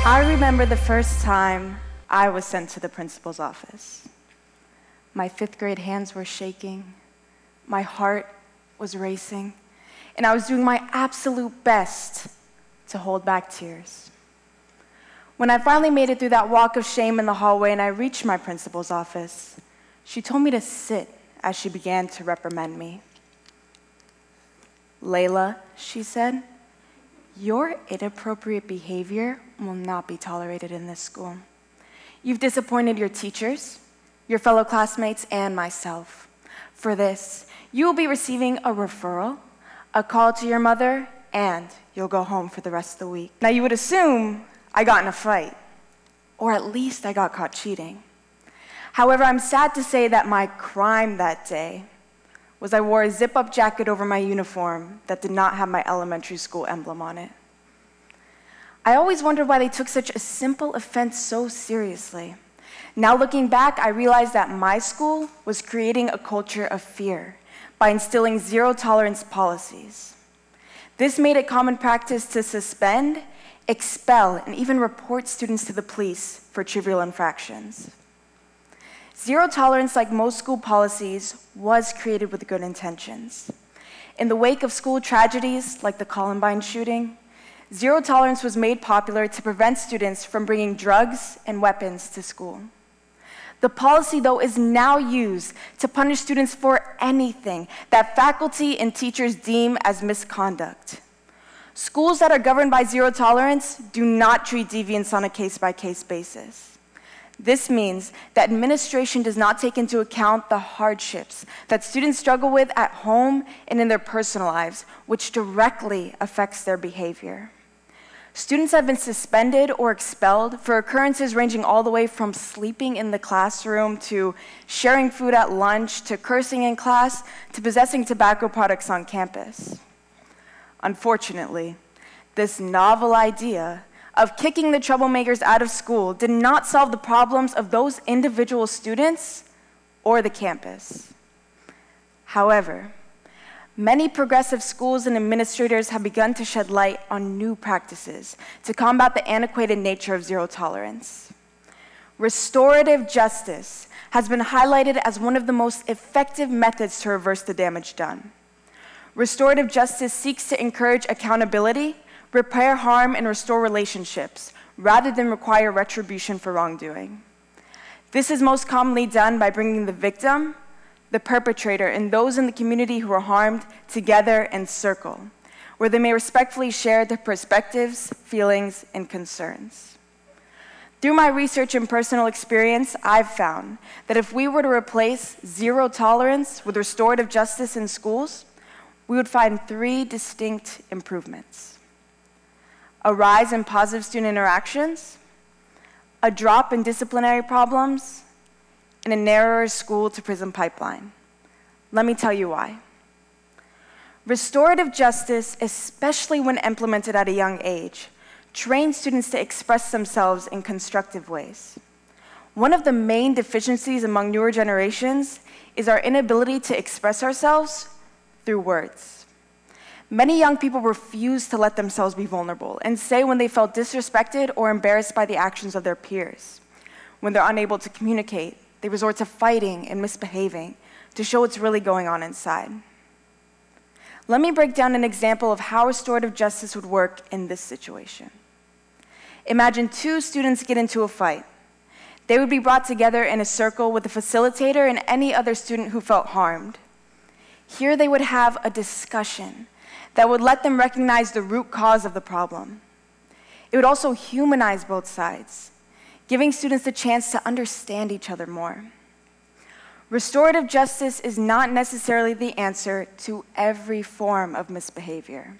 I remember the first time I was sent to the principal's office. My 5th grade hands were shaking, my heart was racing, and I was doing my absolute best to hold back tears. When I finally made it through that walk of shame in the hallway and I reached my principal's office, she told me to sit as she began to reprimand me. "Laila," she said, "your inappropriate behavior will not be tolerated in this school. You've disappointed your teachers, your fellow classmates, and myself. For this, you will be receiving a referral, a call to your mother, and you'll go home for the rest of the week." Now, you would assume I got in a fight, or at least I got caught cheating. However, I'm sad to say that my crime that day was I wore a zip-up jacket over my uniform that did not have my elementary school emblem on it. I always wondered why they took such a simple offense so seriously. Now looking back, I realized that my school was creating a culture of fear by instilling zero-tolerance policies. This made it common practice to suspend, expel, and even report students to the police for trivial infractions. Zero tolerance, like most school policies, was created with good intentions. In the wake of school tragedies like the Columbine shooting, zero tolerance was made popular to prevent students from bringing drugs and weapons to school. The policy, though, is now used to punish students for anything that faculty and teachers deem as misconduct. Schools that are governed by zero tolerance do not treat deviance on a case-by-case basis. This means that administration does not take into account the hardships that students struggle with at home and in their personal lives, which directly affects their behavior. Students have been suspended or expelled for occurrences ranging all the way from sleeping in the classroom to sharing food at lunch to cursing in class to possessing tobacco products on campus. Unfortunately, this novel idea of kicking the troublemakers out of school did not solve the problems of those individual students or the campus. However, many progressive schools and administrators have begun to shed light on new practices to combat the antiquated nature of zero tolerance. Restorative justice has been highlighted as one of the most effective methods to reverse the damage done. Restorative justice seeks to encourage accountability, repair harm, and restore relationships, rather than require retribution for wrongdoing. This is most commonly done by bringing the victim, the perpetrator, and those in the community who are harmed together in circle, where they may respectfully share their perspectives, feelings, and concerns. Through my research and personal experience, I've found that if we were to replace zero tolerance with restorative justice in schools, we would find 3 distinct improvements: a rise in positive student interactions, a drop in disciplinary problems, and a narrower school-to-prison pipeline. Let me tell you why. Restorative justice, especially when implemented at a young age, trains students to express themselves in constructive ways. One of the main deficiencies among newer generations is our inability to express ourselves through words. Many young people refuse to let themselves be vulnerable and say when they felt disrespected or embarrassed by the actions of their peers. When they're unable to communicate, they resort to fighting and misbehaving to show what's really going on inside. Let me break down an example of how restorative justice would work in this situation. Imagine 2 students get into a fight. They would be brought together in a circle with a facilitator and any other student who felt harmed. Here they would have a discussion that would let them recognize the root cause of the problem. It would also humanize both sides, giving students the chance to understand each other more. Restorative justice is not necessarily the answer to every form of misbehavior,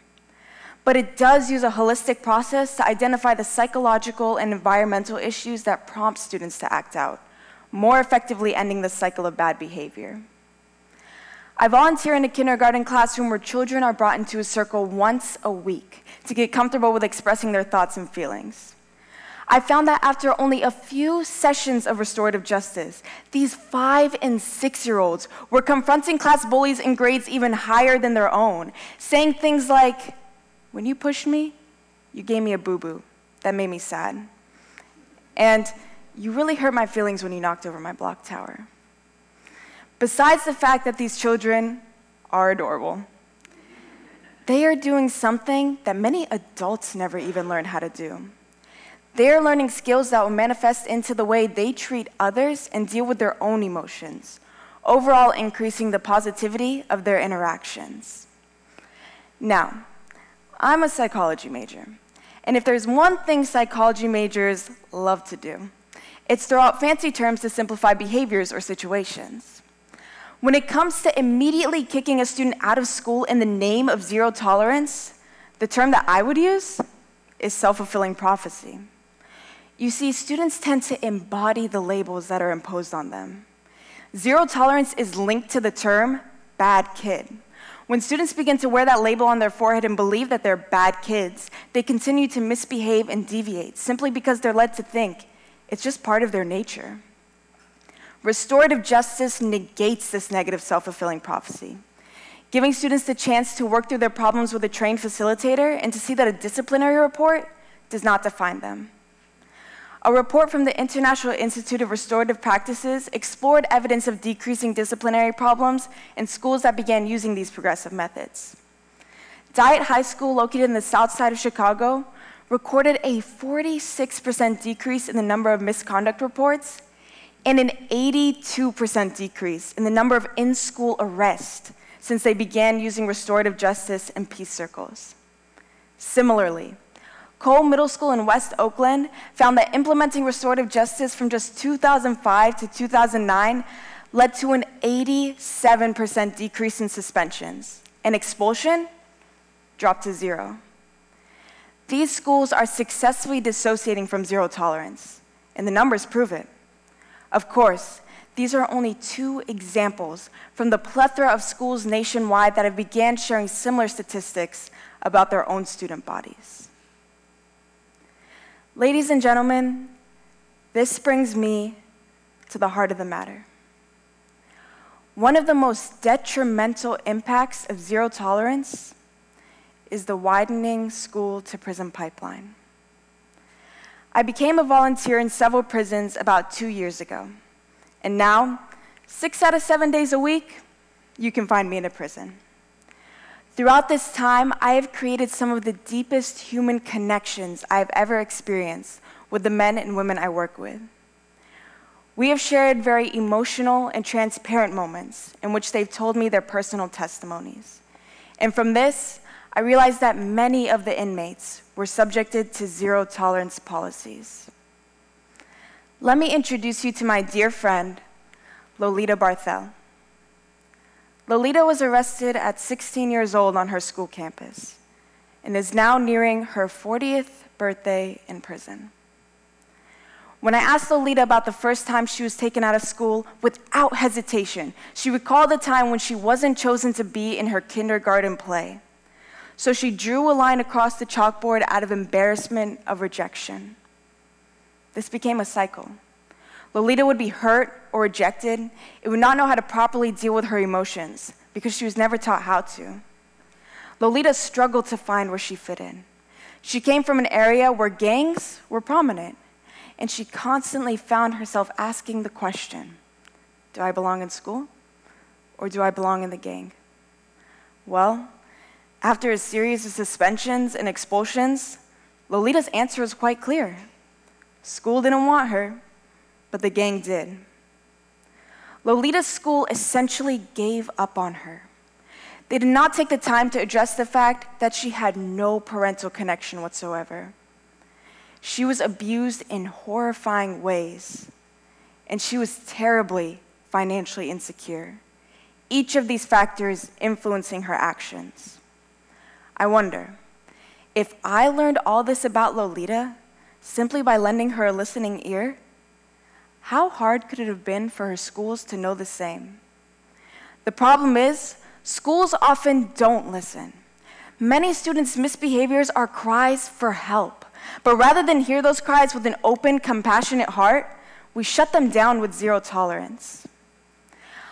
but it does use a holistic process to identify the psychological and environmental issues that prompt students to act out, more effectively ending the cycle of bad behavior. I volunteer in a kindergarten classroom where children are brought into a circle once a week to get comfortable with expressing their thoughts and feelings. I found that after only a few sessions of restorative justice, these 5- and 6-year-olds were confronting class bullies in grades even higher than their own, saying things like, "When you pushed me, you gave me a boo-boo. That made me sad. And you really hurt my feelings when you knocked over my block tower." Besides the fact that these children are adorable, they are doing something that many adults never even learned how to do. They are learning skills that will manifest into the way they treat others and deal with their own emotions, overall increasing the positivity of their interactions. Now, I'm a psychology major, and if there's one thing psychology majors love to do, it's throw out fancy terms to simplify behaviors or situations. When it comes to immediately kicking a student out of school in the name of zero tolerance, the term that I would use is self-fulfilling prophecy. You see, students tend to embody the labels that are imposed on them. Zero tolerance is linked to the term bad kid. When students begin to wear that label on their forehead and believe that they're bad kids, they continue to misbehave and deviate simply because they're led to think it's just part of their nature. Restorative justice negates this negative self-fulfilling prophecy, giving students the chance to work through their problems with a trained facilitator and to see that a disciplinary report does not define them. A report from the International Institute of Restorative Practices explored evidence of decreasing disciplinary problems in schools that began using these progressive methods. Diet High School, located in the south side of Chicago, recorded a 46% decrease in the number of misconduct reports and an 82% decrease in the number of in-school arrests since they began using restorative justice and peace circles. Similarly, Cole Middle School in West Oakland found that implementing restorative justice from just 2005 to 2009 led to an 87% decrease in suspensions, and expulsion dropped to 0. These schools are successfully dissociating from zero tolerance, and the numbers prove it. Of course, these are only 2 examples from the plethora of schools nationwide that have began sharing similar statistics about their own student bodies. Ladies and gentlemen, this brings me to the heart of the matter. One of the most detrimental impacts of zero tolerance is the widening school-to-prison pipeline. I became a volunteer in several prisons about 2 years ago, and now, 6 out of 7 days a week, you can find me in a prison. Throughout this time, I have created some of the deepest human connections I have ever experienced with the men and women I work with. We have shared very emotional and transparent moments in which they've told me their personal testimonies. And from this, I realized that many of the inmates were subjected to zero tolerance policies. Let me introduce you to my dear friend, Lolita Barthel. Lolita was arrested at 16 years old on her school campus and is now nearing her 40th birthday in prison. When I asked Lolita about the first time she was taken out of school, without hesitation, she recalled a time when she wasn't chosen to be in her kindergarten play. So she drew a line across the chalkboard out of embarrassment of rejection. This became a cycle. Lolita would be hurt or rejected and would not know how to properly deal with her emotions because she was never taught how to. Lolita struggled to find where she fit in. She came from an area where gangs were prominent, and she constantly found herself asking the question, do I belong in school or do I belong in the gang? Well, after a series of suspensions and expulsions, Lolita's answer was quite clear. School didn't want her, but the gang did. Lolita's school essentially gave up on her. They did not take the time to address the fact that she had no parental connection whatsoever. She was abused in horrifying ways, and she was terribly financially insecure, each of these factors influencing her actions. I wonder, if I learned all this about Lolita simply by lending her a listening ear, how hard could it have been for her schools to know the same? The problem is, schools often don't listen. Many students' misbehaviors are cries for help, But rather than hear those cries with an open, compassionate heart, we shut them down with zero tolerance.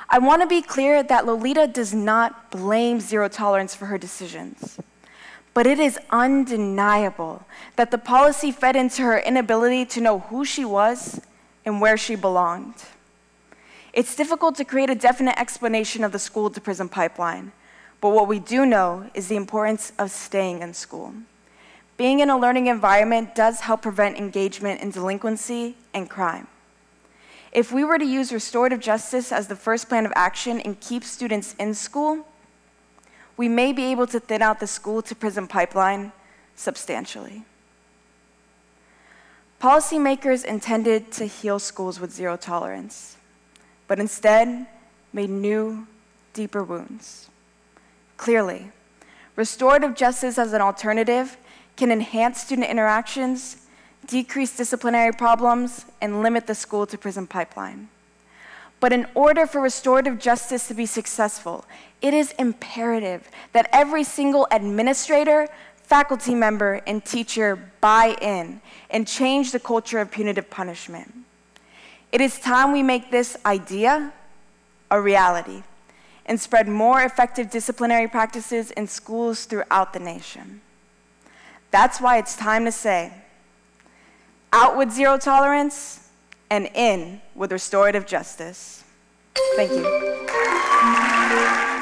I want to be clear that Lolita does not blame zero tolerance for her decisions. But it is undeniable that the policy fed into her inability to know who she was and where she belonged. It's difficult to create a definite explanation of the school-to-prison pipeline, but what we do know is the importance of staying in school. Being in a learning environment does help prevent engagement in delinquency and crime. If we were to use restorative justice as the first plan of action and keep students in school, we may be able to thin out the school-to-prison pipeline substantially. Policymakers intended to heal schools with zero tolerance, but instead made new, deeper wounds. Clearly, restorative justice as an alternative can enhance student interactions, decrease disciplinary problems, and limit the school-to-prison pipeline. But in order for restorative justice to be successful, it is imperative that every single administrator, faculty member, and teacher buy in and change the culture of punitive punishment. It is time we make this idea a reality and spread more effective disciplinary practices in schools throughout the nation. That's why it's time to say, out with zero tolerance and in with restorative justice. Thank you.